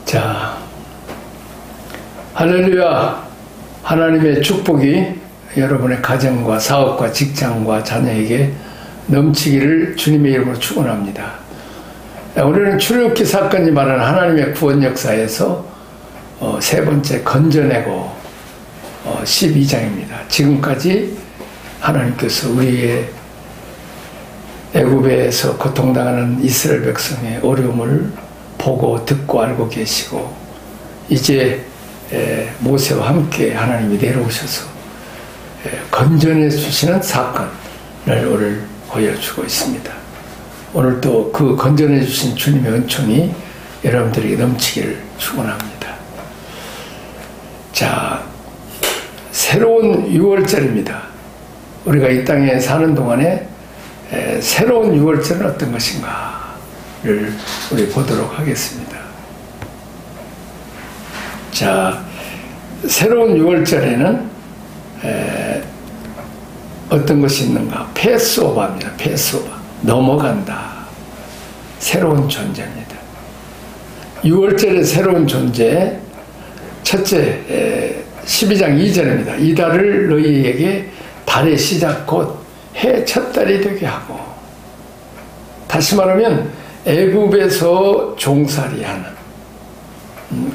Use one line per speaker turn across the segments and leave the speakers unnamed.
자, 할렐루야. 하나님의 축복이 여러분의 가정과 사업과 직장과 자녀에게 넘치기를 주님의 이름으로 축원합니다. 오늘은 출애굽기 사건이 말하는 하나님의 구원 역사에서 세 번째 건져내고 12장입니다. 지금까지 하나님께서 우리의 애굽에서 고통당하는 이스라엘 백성의 어려움을 보고 듣고 알고 계시고, 이제 모세와 함께 하나님이 내려오셔서 건져내 주시는 사건을 오늘 보여주고 있습니다. 오늘 또 그 건져내 주신 주님의 은총이 여러분들에게 넘치기를 축원합니다. 자, 새로운 6월절입니다. 우리가 이 땅에 사는 동안에 새로운 6월절은 어떤 것인가를 우리 보도록 하겠습니다. 자, 새로운 6월절에는 어떤 것이 있는가? 패스오버입니다. 패스오버. 넘어간다. 새로운 존재입니다. 6월절의 새로운 존재, 첫째 12장 2절입니다. 이달을 너희에게 달의 시작 곧 해 첫 달이 되게 하고, 다시 말하면 애굽에서 종살이하는,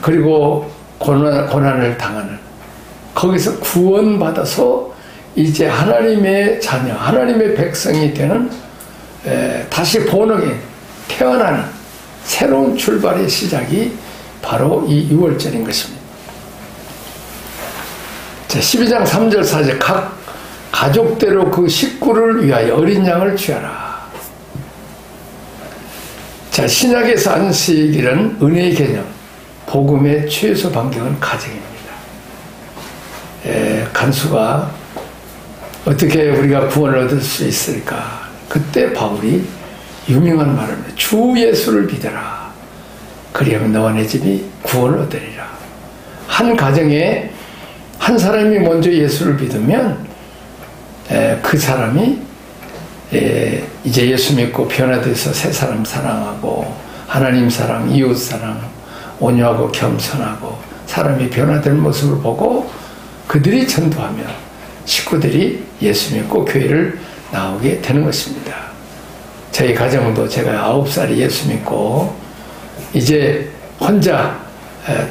그리고 고난을 당하는, 거기서 구원받아서 이제 하나님의 자녀, 하나님의 백성이 되는, 다시 본어게 태어나는 새로운 출발의 시작이 바로 이 6월절인 것입니다. 자, 12장 3절 4절 각 가족대로 그 식구를 위하여 어린 양을 취하라. 자, 신약에서 안식일은 은혜의 개념, 복음의 최소 반경은 가정입니다. 간수가 어떻게 우리가 구원을 얻을 수 있을까? 그때 바울이 유명한 말을 합니다. 주 예수를 믿어라. 그리하면 너와 내 집이 구원을 얻으리라. 한 가정에 한 사람이 먼저 예수를 믿으면 그 사람이 이제 예수 믿고 변화돼서 새 사람 사랑하고, 하나님 사랑, 이웃 사랑, 온유하고 겸손하고 사람이 변화된 모습을 보고 그들이 전도하면 식구들이 예수 믿고 교회를 나오게 되는 것입니다. 저희 가정도 제가 9살에 예수 믿고 이제 혼자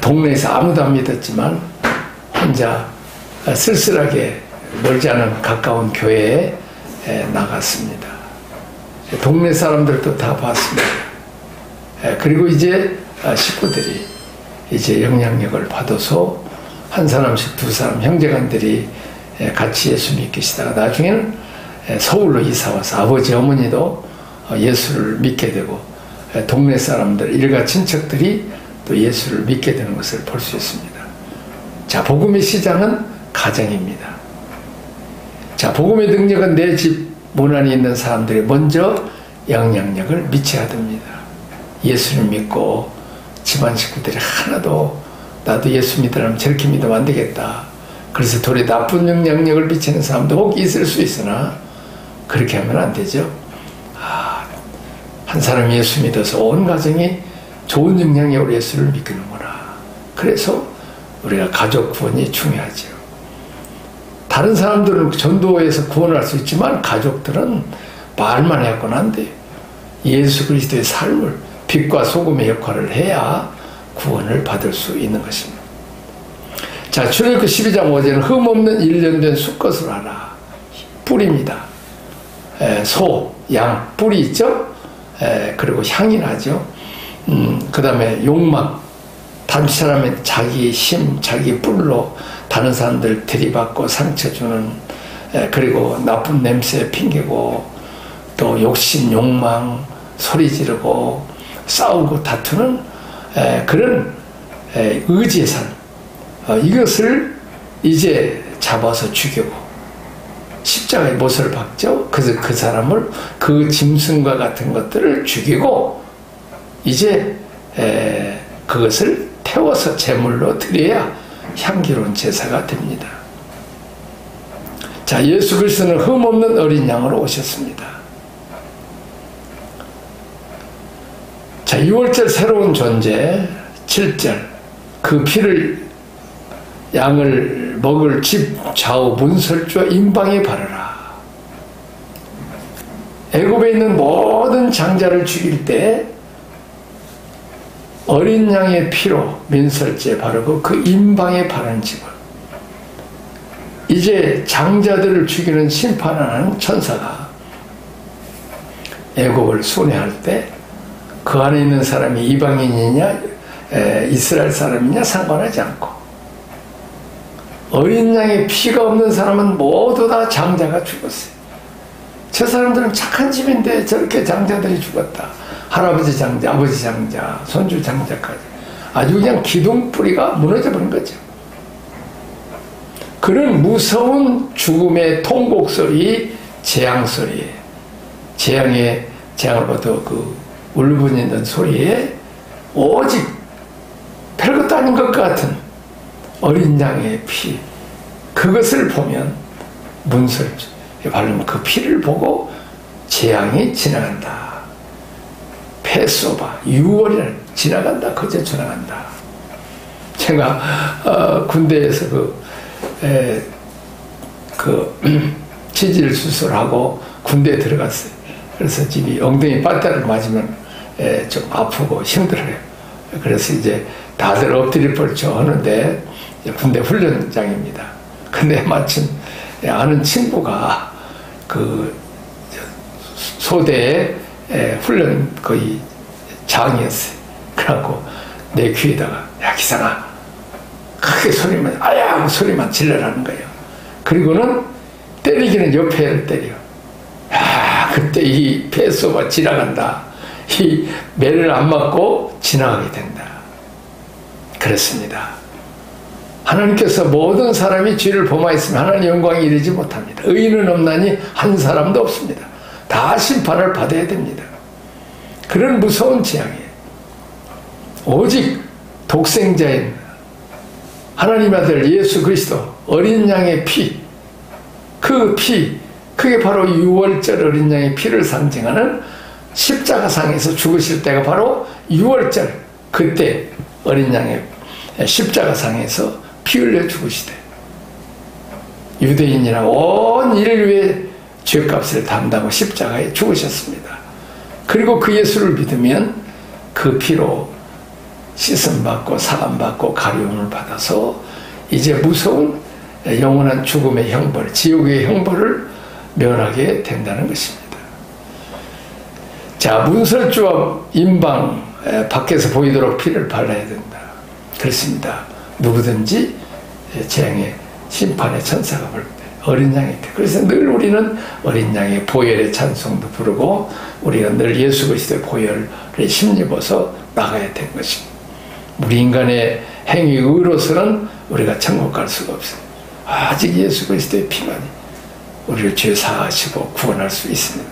동네에서 아무도 안 믿었지만 혼자 쓸쓸하게 멀지 않은 가까운 교회에 나갔습니다. 동네 사람들도 다 봤습니다. 그리고 이제 식구들이 이제 영향력을 받아서 한 사람씩 두 사람 형제간들이 같이 예수 믿기 시작하다가 나중에는 서울로 이사와서 아버지 어머니도 예수를 믿게 되고 동네 사람들, 일가 친척들이 또 예수를 믿게 되는 것을 볼 수 있습니다. 자, 복음의 시작은 가정입니다. 자, 복음의 능력은 내 집 문 안에 있는 사람들이 먼저 영향력을 미쳐야 됩니다. 예수를 믿고 집안 식구들이 하나도 나도 예수 믿으라면 저렇게 믿으면 안 되겠다. 그래서 돌에 나쁜 영향력을 미치는 사람도 혹 있을 수 있으나 그렇게 하면 안 되죠. 한 사람이 예수 믿어서 온 가정이 좋은 영향력으로 예수를 믿는구나. 그래서 우리가 가족 구원이 중요하죠. 다른 사람들은 전도에서 구원할 수 있지만 가족들은 말만 해서는 안 돼요. 예수 그리스도의 삶을, 빛과 소금의 역할을 해야 구원을 받을 수 있는 것입니다. 자, 출애굽기 12장 5절은 흠없는 1년 된 수컷을 하라. 뿔입니다. 소, 양, 뿔이 있죠? 그리고 향이 나죠. 그 다음에 욕망. 다른 사람의 자기 힘, 자기 뿔로 다른 사람들 들이받고 상처 주는, 그리고 나쁜 냄새 핑계고, 또 욕심, 욕망, 소리 지르고, 싸우고 다투는 그런 의지의 삶. 이것을 이제 잡아서 죽이고, 십자가의 못을 박죠. 그래서 그 사람을, 그 짐승과 같은 것들을 죽이고, 이제 그것을 태워서 제물로 드려야 향기로운 제사가 됩니다. 자, 예수 그리스도는 흠없는 어린 양으로 오셨습니다. 자, 6월절 새로운 존재, 7절 그 피를 양을 먹을 집 좌우 문설주와 임방에 바르라. 애굽에 있는 모든 장자를 죽일 때 어린 양의 피로 민설주에 바르고 그 임방에 바른 집을, 이제 장자들을 죽이는 심판을 하는 천사가 애굽을 순회할 때 그 안에 있는 사람이 이방인이냐 이스라엘 사람이냐 상관하지 않고 어린 양의 피가 없는 사람은 모두 다 장자가 죽었어요. 저 사람들은 착한 집인데 저렇게 장자들이 죽었다. 할아버지 장자, 아버지 장자, 손주 장자까지 아주 그냥 기둥뿌리가 무너져버린 거죠. 그런 무서운 죽음의 통곡소리, 재앙소리에, 재앙으로부터 그 울분있는 소리에 오직 별것도 아닌 것 같은 어린 양의 피, 그것을 보면 문설주 바르면 그 피를 보고 재앙이 지나간다. 패소바, 6월이 지나간다. 그저 지나간다. 제가 군대에서 치질 수술하고 군대에 들어갔어요. 그래서 집이 엉덩이 빠따를 맞으면 좀 아프고 힘들어요. 그래서 이제 다들 엎드려 뻗쳐 하는데 군대 훈련장입니다. 근데 마침 아는 친구가 그 소대에 훈련 거의 장이었어요. 그래갖고 내 귀에다가 야 기상아 크게 소리만 아야 하고 소리만 질러라는 거예요. 그리고는 때리기는 옆에를 때려. 야 그때 이 폐소가 지나간다. 이 매를 안 맞고 지나가게 된다. 그렇습니다. 하나님께서 모든 사람이 죄를 범하였으면 하나님 영광에 이르지 못합니다. 의인은 없나니 한 사람도 없습니다. 다 심판을 받아야 됩니다. 그런 무서운 재앙이에요. 오직 독생자인 하나님 아들 예수 그리스도 어린 양의 피, 그 피, 그게 바로 6월절 어린 양의 피를 상징하는 십자가상에서 죽으실 때가 바로 6월절, 그때 어린 양의 십자가상에서 피 흘려 죽으시되 유대인이나 온 인류의 죄값을 담당하고 십자가에 죽으셨습니다. 그리고 그 예수를 믿으면 그 피로 씻음받고 사함받고 가려움을 받아서 이제 무서운 영원한 죽음의 형벌, 지옥의 형벌을 면하게 된다는 것입니다. 자, 문설주와 임방 밖에서 보이도록 피를 발라야 된다. 그렇습니다. 누구든지 재앙의 심판의 천사가 볼 때 어린 양의 때, 그래서 늘 우리는 어린 양의 보혈의 찬송도 부르고 우리가 늘 예수 그리스도의 보혈을 힘입어서 나가야 되는 것입니다. 우리 인간의 행위 의로서는 우리가 천국 갈 수가 없어요. 아직 예수 그리스도의 피만이 우리를 죄 사하시고 구원할 수 있습니다.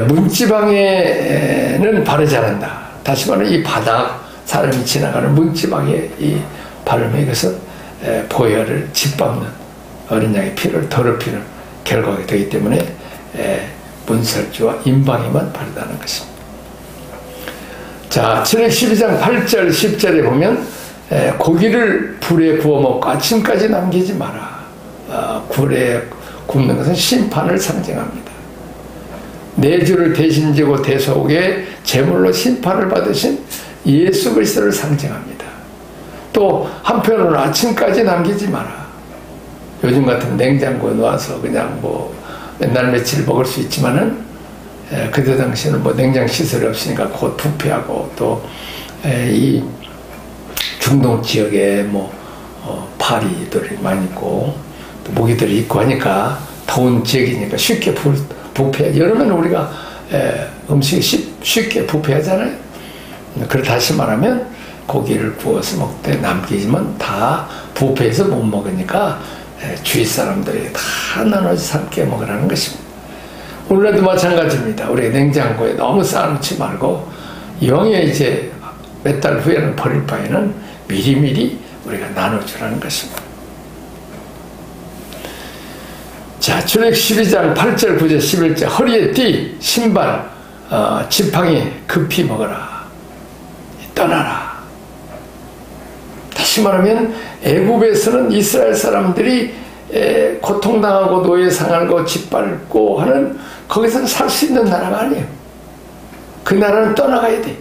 문지방에는 바르지 않는다. 다시 말하면 이 바닥, 사람이 지나가는 문지방에 이 바르면 이것은 보혈을 짓밟는 어린 양의 피를 더럽히는 결과가 되기 때문에 문설주와 임방에만 바르다는 것입니다. 자, 출애굽 12장 8절 10절에 보면 고기를 불에 구워 먹고 아침까지 남기지 마라. 불에 굽는 것은 심판을 상징합니다. 내 주를 대신 지고 대속의 제물로 심판을 받으신 예수 그리스도를 상징합니다. 또 한편으로는 아침까지 남기지 마라. 요즘 같은 냉장고에 놓아서 그냥 뭐 맨날 며칠 먹을 수 있지만은 그때 당시에는 뭐 냉장 시설이 없으니까 곧 부패하고 또 이 중동 지역에 뭐 파리들이 많이 있고 또 모기들이 있고 하니까 더운 지역이니까 쉽게 부패. 여름에는 우리가 음식이 쉽게 부패하잖아요. 그걸 다시 말하면 고기를 구워서 먹을 때 남기면 다 부패해서 못 먹으니까 주위 사람들이 다 나눠서 함께 먹으라는 것입니다. 오늘날도 마찬가지입니다. 우리가 냉장고에 너무 쌓아놓지 말고 영에 이제 몇 달 후에는 버릴 바에는 미리미리 우리가 나눠주라는 것입니다. 자, 출애굽 12장 8절 9절 11절 허리에 띠, 신발, 지팡이 급히 먹어라. 떠나라. 다시 말하면 애굽에서는 이스라엘 사람들이 고통당하고 노예 상하고 짓밟고 하는, 거기서는 살 수 있는 나라가 아니에요. 그 나라는 떠나가야 돼.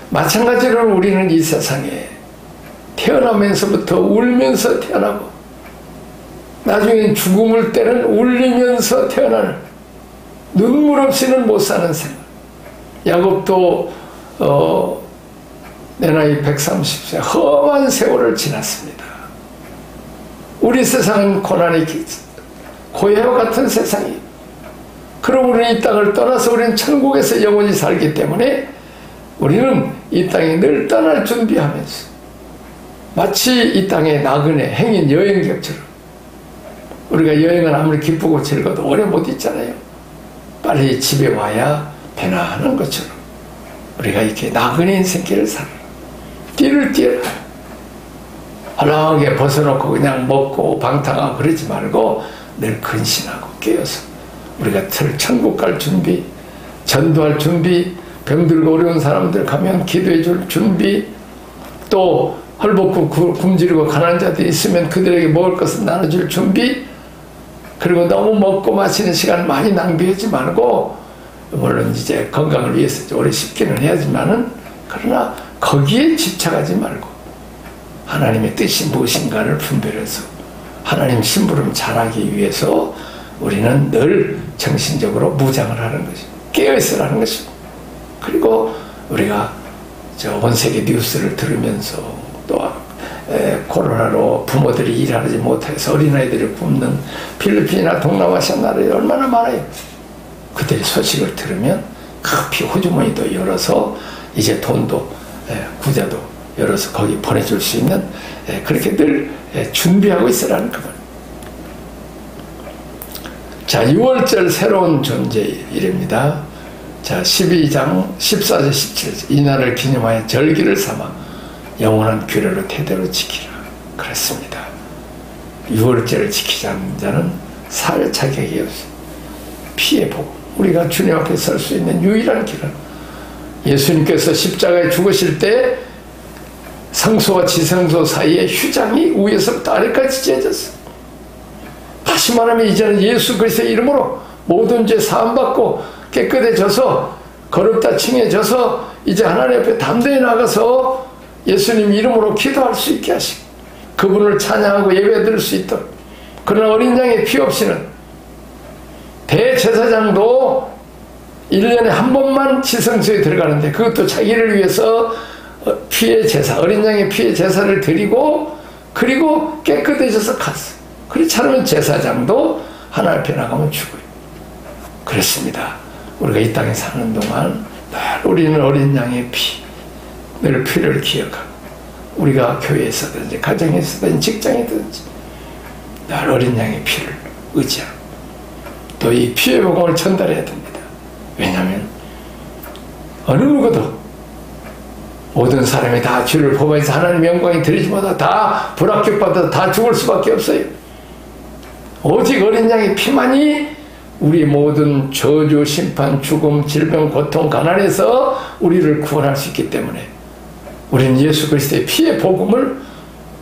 마찬가지로 우리는 이 세상에 태어나면서부터 울면서 태어나고 나중엔 죽음을 때는 울리면서 태어나는, 눈물 없이는 못 사는 생활. 야곱도 내 나이 130세 험한 세월을 지났습니다. 우리 세상은 고난의 고해와 같은 세상이에요. 그럼 우리는 이 땅을 떠나서 우리는 천국에서 영원히 살기 때문에 우리는 이 땅에 늘 떠날 준비하면서 마치 이 땅의 나그네 행인 여행객처럼, 우리가 여행은 아무리 기쁘고 즐거워도 오래 못 있잖아요. 빨리 집에 와야 편안한 것처럼 우리가 이렇게 나그네 인생길을 살아. 띠를 띠라. 허락하게 벗어놓고 그냥 먹고 방탕하고 그러지 말고 늘 근신하고 깨어서 우리가 천국 갈 준비, 전도할 준비, 병들고 어려운 사람들 가면 기도해 줄 준비, 또 헐벗고 굶주리고 가난한 자들이 있으면 그들에게 먹을 것을 나눠줄 준비, 그리고 너무 먹고 마시는 시간 많이 낭비하지 말고, 물론 이제 건강을 위해서 오래 씹기는 해야지만은, 그러나 거기에 집착하지 말고 하나님의 뜻이 무엇인가를 분별해서 하나님 심부름 잘하기 위해서 우리는 늘 정신적으로 무장을 하는 것이, 깨어있으라는 것이고, 그리고 우리가 온 세계 뉴스를 들으면서 또 코로나로 부모들이 일하지 못해서 어린아이들이 굶는 필리핀이나 동남아시아 나라에 얼마나 많아요. 그들의 소식을 들으면 급히 호주머니도 열어서 이제 돈도 구자도 열어서 거기 보내줄 수 있는, 그렇게 늘 준비하고 있으라는 그 말. 자, 6월절 새로운 존재의 일입니다. 자, 12장 14절 17절 이날을 기념하여 절기를 삼아 영원한 규례로 대대로 지키라. 그렇습니다. 6월절을 지키지 않는 자는 살 자격이 없어. 피해보고 우리가 주님 앞에 설 수 있는 유일한 길은, 예수님께서 십자가에 죽으실 때 성소와 지성소 사이에 휴장이 위에서부터 아래까지 찢어졌어. 다시 말하면 이제는 예수 그리스도의 이름으로 모든 죄 사함받고 깨끗해져서 거룩다 칭해져서 이제 하나님 앞에 담대히 나가서 예수님 이름으로 기도할 수 있게 하시고 그분을 찬양하고 예배드릴 수 있도록. 그러나 어린 양의 피 없이는 대제사장도 1년에 한 번만 지성소에 들어가는데 그것도 자기를 위해서 피의 제사, 어린 양의 피의 제사를 드리고 그리고 깨끗해져서 갔어. 그렇지 않으면 제사장도 하나님 앞에 나가면 죽어요. 그렇습니다. 우리가 이 땅에 사는 동안 늘 우리는 어린 양의 피, 늘 피를 기억하고 우리가 교회에서든지 가정에서든지 직장이든지 늘 어린 양의 피를 의지하고 또 이 피의 복음을 전달해야 됩니다. 왜냐하면 어느 누구도 모든 사람이 다 주를 보면서 하나님 영광이 드리지 못하고 다 불합격받아서 다 죽을 수밖에 없어요. 오직 어린 양의 피만이 우리 모든 저주, 심판, 죽음, 질병, 고통, 가난에서 우리를 구원할 수 있기 때문에 우리는 예수 그리스도의 피의 복음을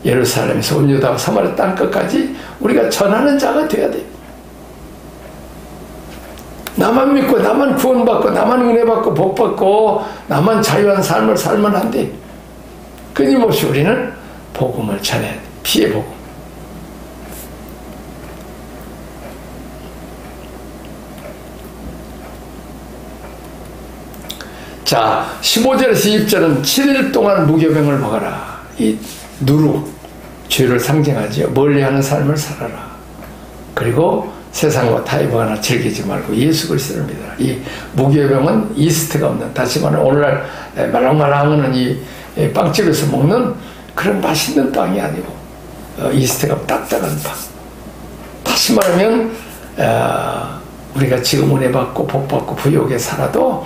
예루살렘에서 온 유다와 사마리아 땅끝까지 우리가 전하는 자가 되어야 돼요. 나만 믿고 나만 구원받고 나만 은혜받고 복받고 나만 자유한 삶을 살면 안 돼. 끊임없이 우리는 복음을 전해야 돼. 피의 복음. 자, 15절에서 20절은 7일 동안 무교병을 먹어라. 이 누룩, 죄를 상징하죠. 멀리하는 삶을 살아라. 그리고 세상과 타협하거나 즐기지 말고 예수 그리스도를 믿어라. 이 무교병은 이스트가 없는, 다시 말하면 오늘날 말랑말랑하는 이 빵집에서 먹는 그런 맛있는 빵이 아니고 이스트가 딱딱한 빵. 다시 말하면 우리가 지금 은혜 받고 복 받고 부욕에 살아도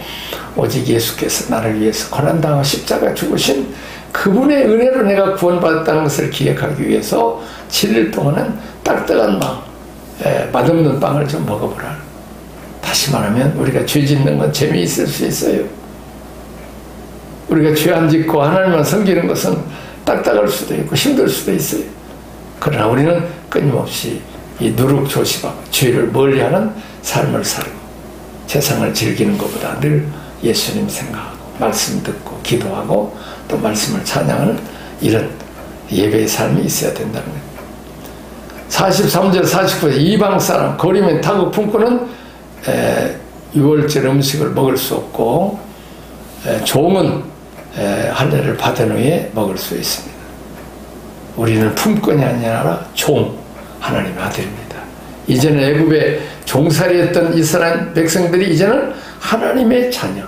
오직 예수께서 나를 위해서 고난당하고 십자가 죽으신 그분의 은혜로 내가 구원받았다는 것을 기억하기 위해서 7일 동안은 딱딱한 마음, 맛없는 빵을 좀 먹어보라. 다시 말하면 우리가 죄 짓는 건 재미있을 수 있어요. 우리가 죄 안 짓고 하나님만 섬기는 것은 딱딱할 수도 있고 힘들 수도 있어요. 그러나 우리는 끊임없이 이 누룩조심하고 죄를 멀리하는 삶을 살고 세상을 즐기는 것보다 늘 예수님 생각하고 말씀 듣고 기도하고 또 말씀을 찬양하는 이런 예배의 삶이 있어야 된다는 거예요. 43절 49절 이방 사람 거리면 타국 품고는 유월절 음식을 먹을 수 없고 종은 할례를 받은 후에 먹을 수 있습니다. 우리는 품권이 아니라 종, 하나님의 아들입니다. 이제는 애굽에 종살이했던 이스라엘 백성들이 이제는 하나님의 자녀.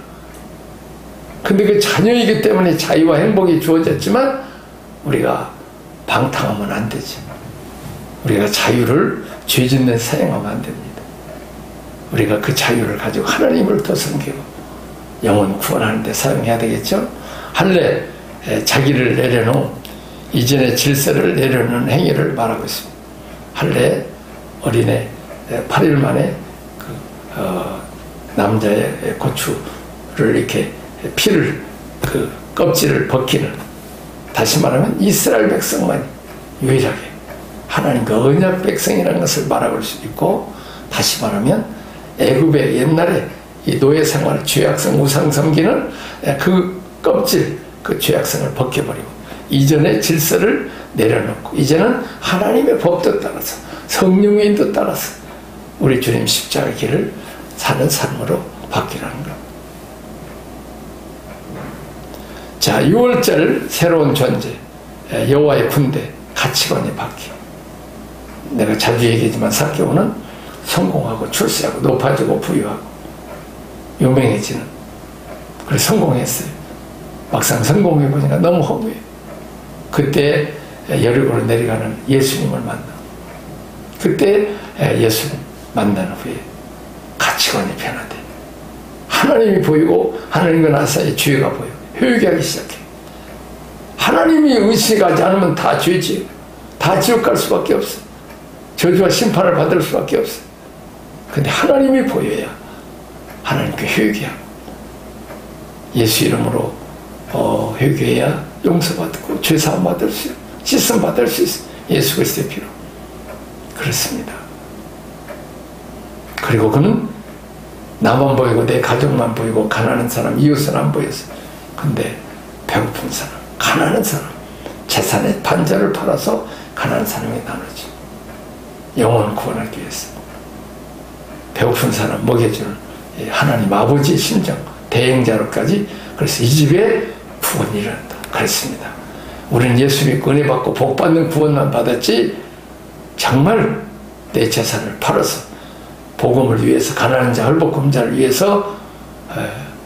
근데 그 자녀이기 때문에 자유와 행복이 주어졌지만 우리가 방탕하면 안 되지. 우리가 자유를 죄 짓는 데 사용하면 안 됩니다. 우리가 그 자유를 가지고 하나님을 더 섬기고 영혼 구원하는 데 사용해야 되겠죠. 할례, 자기를 내려놓은 이전의 질서를 내려놓는 행위를 말하고 있습니다. 할례, 어린애 8일 만에 남자의 고추를 이렇게 피를 껍질을 벗기는, 다시 말하면 이스라엘 백성만 유일하게 하나님과 언약 백성이라는 것을 말할 수 있고, 다시 말하면 애굽의 옛날에 이 노예 생활 죄악성 우상 섬기는 그 껍질, 그 죄악성을 벗겨버리고 이전의 질서를 내려놓고 이제는 하나님의 법도 따라서 성령의 인도 따라서 우리 주님 십자가의 길을 사는 삶으로 바뀌라는 것. 자, 6월절 새로운 존재, 여호와의 군대, 가치관이 바뀌어. 내가 자주 얘기하지만 삭개오는 성공하고 출세하고 높아지고 부유하고 유명해지는, 그래서 성공했어요. 막상 성공해보니까 너무 허무해. 그때 여리고로 내려가는 예수님을 만나. 그때 예수님 만난 후에 가치관이 변화돼. 하나님이 보이고 하나님과 나 사이에 죄가 보여. 회개하기 시작해. 하나님이 의식하지 않으면 다 죄지. 다 지옥 갈 수밖에 없어. 저주와 심판을 받을 수밖에 없어. 근데 하나님이 보여야 하나님께 회개하고 예수 이름으로 회개해야 용서받고 죄사함 받을 수, 씻음 받을 수 있어. 예수 그리스도의 피로. 그렇습니다. 그리고 그는 나만 보이고 내 가족만 보이고 가난한 사람, 이웃은 안 보였어. 근데 배고픈 사람, 가난한 사람, 재산의 반절을 팔아서 가난한 사람이 나누지. 영혼을 구원하기 위해서. 배고픈 사람 먹여주는 하나님 아버지의 심정, 대행자로까지. 그래서 이 집에 구원이 일어난다. 그렇습니다. 우리는 예수 믿고 은혜 받고 복 받는 구원만 받았지, 정말 내 재산을 팔아서 복음을 위해서, 가난한 자, 헐벗금자를 위해서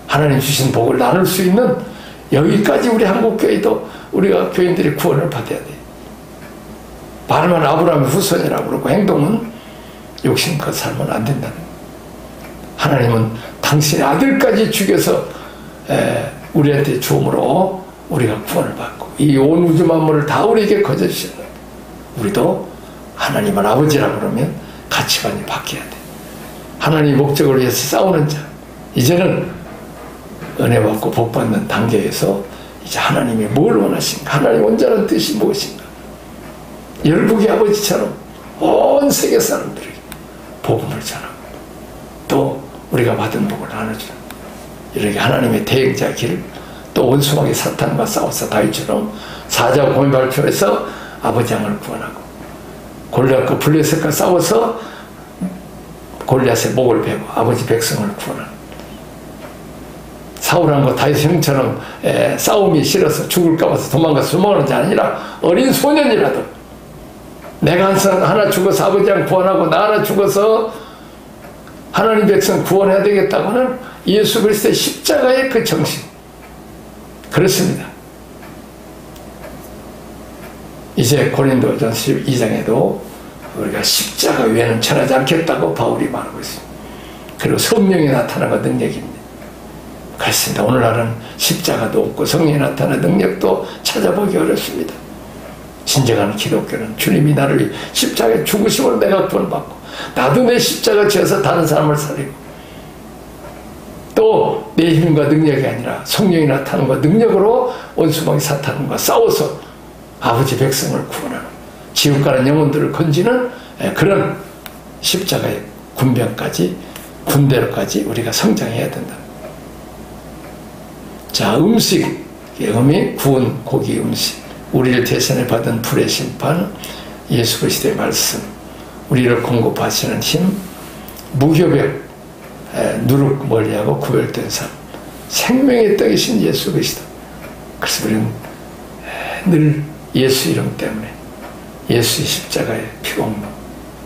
하나님 주신 복을 나눌 수 있는, 여기까지 우리 한국교회도 우리가 교인들이 구원을 받아야 돼. 말만 아브라함의 후손이라고 그러고 행동은 욕심껏 살면 안 된다는 거예요. 하나님은 당신의 아들까지 죽여서 우리한테 주음으로 우리가 구원을 받고 이 온 우주 만물을 다 우리에게 거저주시는 거예요. 우리도 하나님을 아버지라고 그러면 가치관이 바뀌어야 돼. 하나님 목적을 위해서 싸우는 자, 이제는 은혜 받고 복 받는 단계에서 이제 하나님이 뭘 원하신가, 하나님 온전한 뜻이 무엇인가, 열국의 아버지처럼 온 세계 사람들에게 복음을 전하고 또 우리가 받은 복을 나눠주는, 이렇게 하나님의 대행자 길, 또 원수마귀 사탄과 싸워서 다윗처럼 사자와 곰의 발표에서 아버지 양을 구원하고, 골리앗과 블레셋과 싸워서 골리앗의 목을 베고 아버지 백성을 구원하는, 사울왕과 다윗 형처럼 싸움이 싫어서 죽을까 봐서 도망가서 도망하는 자 아니라 어린 소년이라도 내가 하나 죽어서 아버지 양 구원하고 나 하나 죽어서 하나님 백성 구원해야 되겠다고는 예수 그리스도의 십자가의 그 정신. 그렇습니다. 이제 고린도전 12장에도 우리가 십자가 외에는 전하지 않겠다고 바울이 말하고 있습니다. 그리고 성령이 나타나가 능력입니다. 그렇습니다. 오늘날은 십자가도 없고 성령이 나타나는 능력도 찾아보기 어렵습니다. 진정한 기독교는 주님이 나를 십자가에 죽으심으로 내가 구원받고 나도 내 십자가 지어서 다른 사람을 살리고 또 내 힘과 능력이 아니라 성령이 나타나는 능력으로 원수마귀 사탄과 싸워서 아버지 백성을 구원하는, 지옥 가는 영혼들을 건지는 그런 십자가의 군병까지, 군대로까지 우리가 성장해야 된다. 자, 음식의 의미, 구원, 고기, 음식. 우리를 대신에 받은 불의 심판, 예수 그리스도의 말씀, 우리를 공급하시는 힘, 무교벽, 누룩 멀리하고 구별된 삶, 생명의 떡이신 예수 그리스도. 그래서 우리는 늘 예수 이름 때문에, 예수의 십자가의 피공로,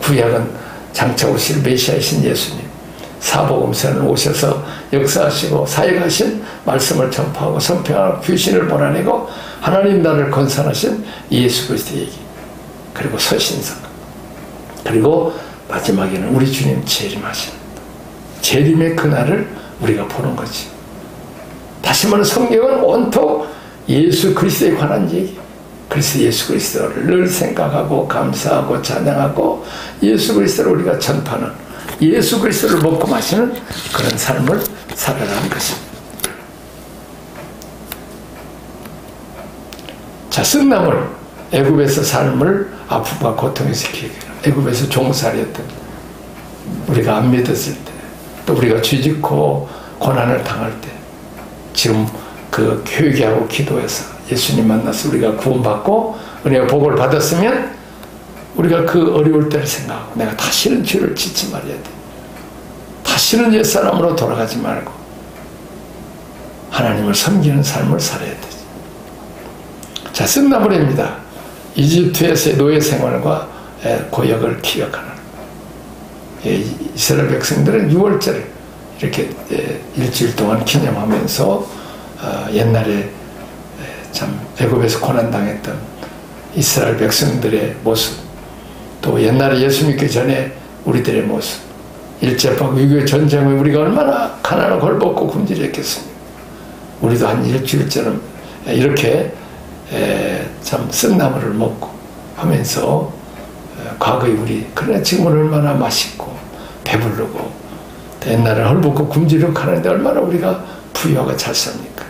구약은 장차 오실 메시아이신 예수님, 사복음서는 오셔서 역사하시고 사역하신 말씀을 전파하고 선포하고 귀신을 몰아내고 하나님 나라를 건설하신 예수 그리스도 얘기, 그리고 서신성, 그리고 마지막에는 우리 주님 재림하시는, 재림의 그날을 우리가 보는 거지. 다시 말해 성경은 온통 예수 그리스도에 관한 얘기. 그래서 예수 그리스도를 늘 생각하고 감사하고 찬양하고 예수 그리스도를 우리가 전파하는, 예수 그리스도를 먹고 마시는 그런 삶을 살아가는 것입니다. 자, 쓴나물, 애굽에서 삶을 아픔과 고통에서 기억해라. 애굽에서 종살이였던, 우리가 안 믿었을 때, 또 우리가 죄짓고 고난을 당할 때, 지금 그 회개하고 기도해서 예수님 만나서 우리가 구원받고 은혜와 복을 받았으면 우리가 그 어려울 때를 생각하고 내가 다시는 죄를 짓지 말아야 돼. 다시는 옛사람으로 돌아가지 말고 하나님을 섬기는 삶을 살아야 되지. 자, 쓴나물입니다. 이집트에서의 노예 생활과 고역을 기억하는, 이스라엘 백성들은 6월절을 이렇게 일주일 동안 기념하면서 옛날에 참 애굽에서 고난당했던 이스라엘 백성들의 모습, 또 옛날에 예수 믿기 전에 우리들의 모습, 일제박 6.25 전쟁에 우리가 얼마나 가난을 걸벗고 굶주렸겠습니까? 우리도 한 일주일처럼 이렇게 참 쓴나물을 먹고 하면서 과거에 우리, 그러나 지금은 얼마나 맛있고 배부르고, 옛날에 헐벗고 굶주려 가는데 얼마나 우리가 부유하고 잘 삽니까?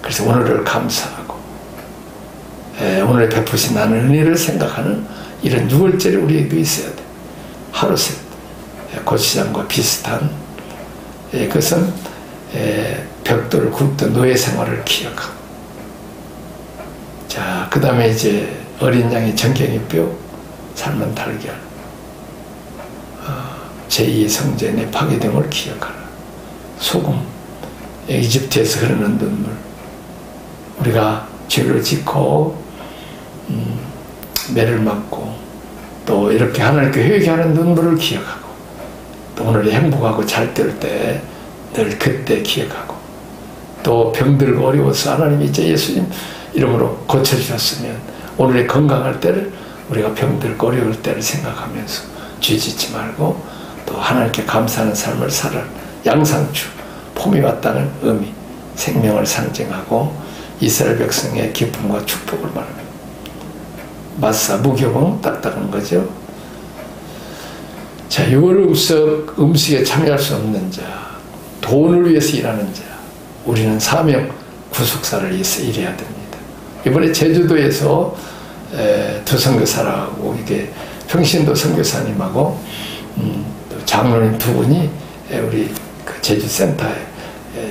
그래서 오늘을 감사하고 오늘 베푸신 나는 은혜를 생각하는 이런 6월절이 우리에게도 있어야 돼. 하루셋 고추장과 비슷한, 그것은 벽돌을 굽던 노예 생활을 기억하고, 자, 그 다음에 이제 어린 양의 정경이뼈, 삶은 달걀, 제2의 성전의 파괴됨을 기억하라. 소금, 이집트에서 흐르는 눈물, 우리가 죄를 짓고 매를 맞고 또 이렇게 하나님께 회개하는 눈물을 기억하고, 또 오늘의 행복하고 잘 될 때 늘 그때 기억하고, 또 병들고 어려워서 하나님이 이제 예수님 이름으로 고쳐주셨으면 오늘의 건강할 때를 우리가 병들고 어려울 때를 생각하면서 죄 짓지 말고 또 하나님께 감사하는 삶을 살아. 양상추, 봄이 왔다는 의미, 생명을 상징하고 이스라엘 백성의 기쁨과 축복을 말합니다. 마사, 무교봉, 딱딱한 거죠. 자, 6월 음식에 참여할 수 없는 자, 돈을 위해서 일하는 자, 우리는 사명, 구속사를 위해서 일해야 됩니다. 이번에 제주도에서 두 선교사라고, 이게 평신도 선교사님하고 또 장로님 두 분이 우리 그 제주센터에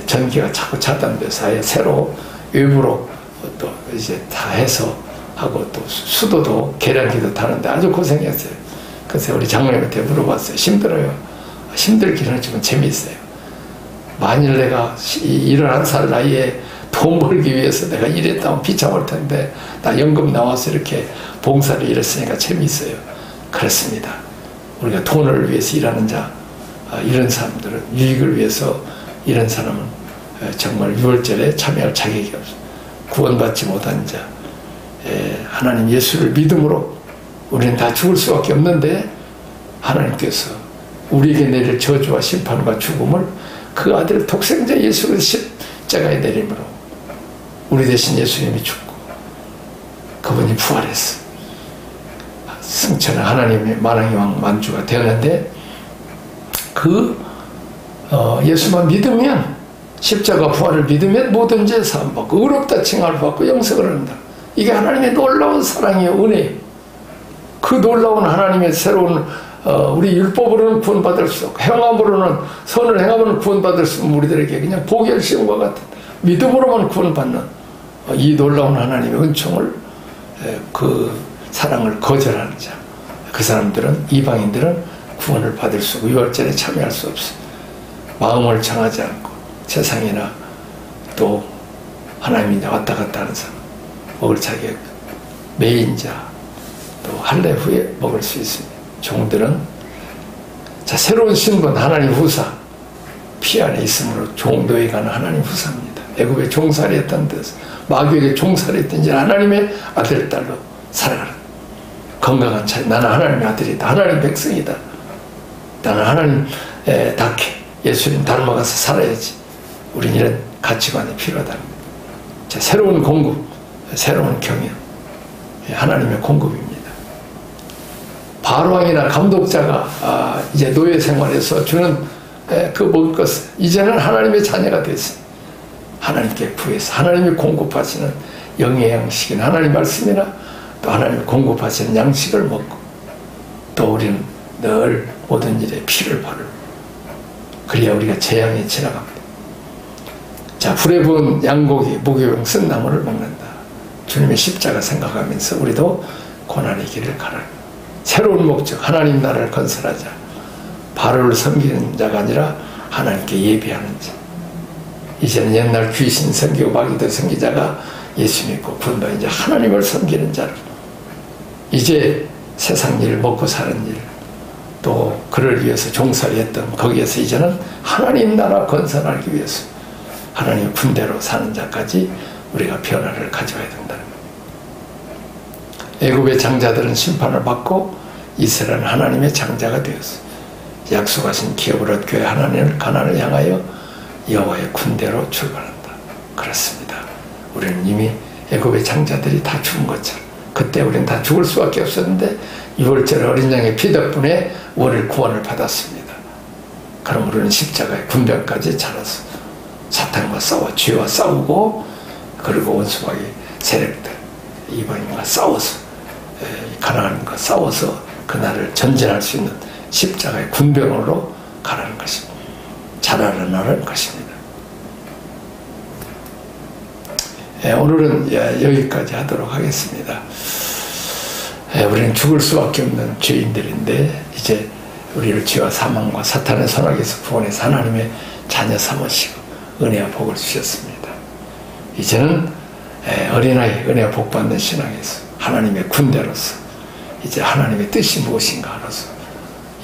전기가 자꾸 차단돼서 아예 새로 외부로 또 이제 다 해서 하고, 또 수도도 계량기도 타는데 아주 고생했어요. 그래서 우리 장로님한테 물어봤어요. 힘들어요. 힘들기는 하지만 재미있어요. 만일 내가 71살 나이에 돈 벌기 위해서 내가 일했다면 비참할 텐데 나 연금 나와서 이렇게 봉사를 일했으니까 재미있어요. 그렇습니다. 우리가 돈을 위해서 일하는 자, 이런 사람들은, 유익을 위해서 이런 사람은 정말 6월절에 참여할 자격이 없어요. 구원받지 못한 자, 하나님 예수를 믿음으로 우리는 다 죽을 수밖에 없는데 하나님께서 우리에게 내릴 저주와 심판과 죽음을 그 아들 독생자 예수를 십자가에 내림으로 우리 대신 예수님이 죽고 그분이 부활했어. 승천은 하나님의 만왕의 왕 만주가 되었는데, 그 예수만 믿으면 십자가 부활을 믿으면 모든 죄 사함받고 의롭다 칭함을 받고 영생을 한다. 이게 하나님의 놀라운 사랑이요 은혜예요. 그 놀라운 하나님의 새로운 우리 율법으로는 구원받을 수 없고 행함으로는 선을 행함으로는 구원받을 수 없는 우리들에게 그냥 복의 시험과 같은 믿음으로만 구원받는 이 놀라운 하나님의 은총을 그 사랑을 거절하는 자, 그 사람들은 이방인들은 구원을 받을 수 없고 유월절에 참여할 수 없어요. 마음을 정하지 않고 세상이나 또 하나님이냐 왔다 갔다 하는 사람 먹을 자격 매인자 또 할례 후에 먹을 수 있습니다. 종들은 자 새로운 신분 하나님 후사 피 안에 있으므로 종도에 가는 하나님 후사입니다. 애굽에 종살이 했던 데서 마귀에게 종살이 했던 이제 하나님의 아들 딸로 살아가는 건강한 차이 나는 하나님의 아들이다. 하나님 백성이다. 나는 하나님답게 예수님 닮아가서 살아야지. 우린 이런 가치관이 필요하다. 자, 새로운 공급, 새로운 경영, 하나님의 공급입니다. 바로왕이나 감독자가 이제 노예 생활에서 주는 그 먹을 것을 이제는 하나님의 자녀가 됐어요. 하나님께 구해서 하나님이 공급하시는 영의 양식인 하나님 말씀이나 또 하나님이 공급하시는 양식을 먹고 또 우리는 늘 모든 일에 피를 바르고 그래야 우리가 재앙에 지나갑니다. 자, 불에 부은 양고기, 무교병 쓴 나무를 먹는다. 주님의 십자가 생각하면서 우리도 고난의 길을 가라. 새로운 목적, 하나님 나라를 건설하자. 바로를 섬기는 자가 아니라 하나님께 예배하는 자. 이제는 옛날 귀신 섬기고 마귀도 섬기자가 예수 믿고 구원받은 자, 하나님을 섬기는 자로 이제 세상 일, 먹고 사는 일, 또 그를 위해서 종살이 했던 거기에서 이제는 하나님 나라 건설하기 위해서 하나님 군대로 사는 자까지 우리가 변화를 가져야 된다는 겁니다. 애굽의 장자들은 심판을 받고 이스라엘은 하나님의 장자가 되었어요. 약속하신 기업을 얻기 위해 하나님을 가나안을 향하여 여호와의 군대로 출발한다. 그렇습니다. 우리는 이미 애굽의 장자들이 다 죽은 것처럼 그때 우리는 다 죽을 수밖에 없었는데 유월절 어린 양의 피 덕분에 우리를 구원을 받았습니다. 그럼 우리는 십자가의 군병까지 자라서 사탄과 싸워 죄와 싸우고 그리고 원수마귀 세력들 이방인과 싸워서 가나안과 싸워서 그날을 전진할 수 있는 십자가의 군병으로 가라는 것입니다. 자라나는 것입니다. 오늘은 여기까지 하도록 하겠습니다. 우리는 죽을 수밖에 없는 죄인들인데 이제 우리를 죄와 사망과 사탄의 선악에서 구원해서 하나님의 자녀 삼으시고 은혜와 복을 주셨습니다. 이제는 어린아이 은혜와 복 받는 신앙에서 하나님의 군대로서 이제 하나님의 뜻이 무엇인가 알아서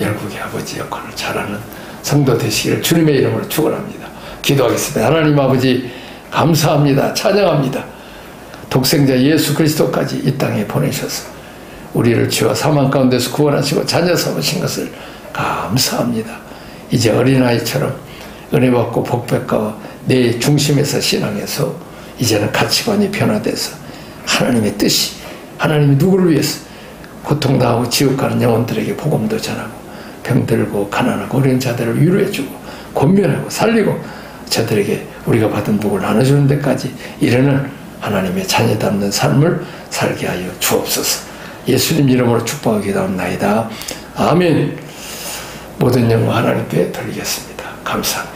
열국의 아버지 역할을 잘하는 성도 되시기를 주님의 이름으로 축원합니다. 기도하겠습니다. 하나님 아버지 감사합니다. 찬양합니다. 독생자 예수 그리스도까지 이 땅에 보내셔서 우리를 죄와 사망 가운데서 구원하시고 자녀 삼으신 것을 감사합니다. 이제 어린아이처럼 은혜 받고 복받고 내 중심에서 신앙해서 이제는 가치관이 변화돼서 하나님의 뜻이 하나님이 누구를 위해서 고통당하고 지옥 가는 영혼들에게 복음도 전하고 병들고 가난하고 어려운 자들을 위로해주고 권면하고 살리고 저들에게 우리가 받은 복을 나눠주는 데까지 이르는 하나님의 자녀 닮는 삶을 살게 하여 주옵소서. 예수님 이름으로 축복하기 기도합나이다. 아멘. 모든 영광 하나님께 돌리겠습니다. 감사합니다.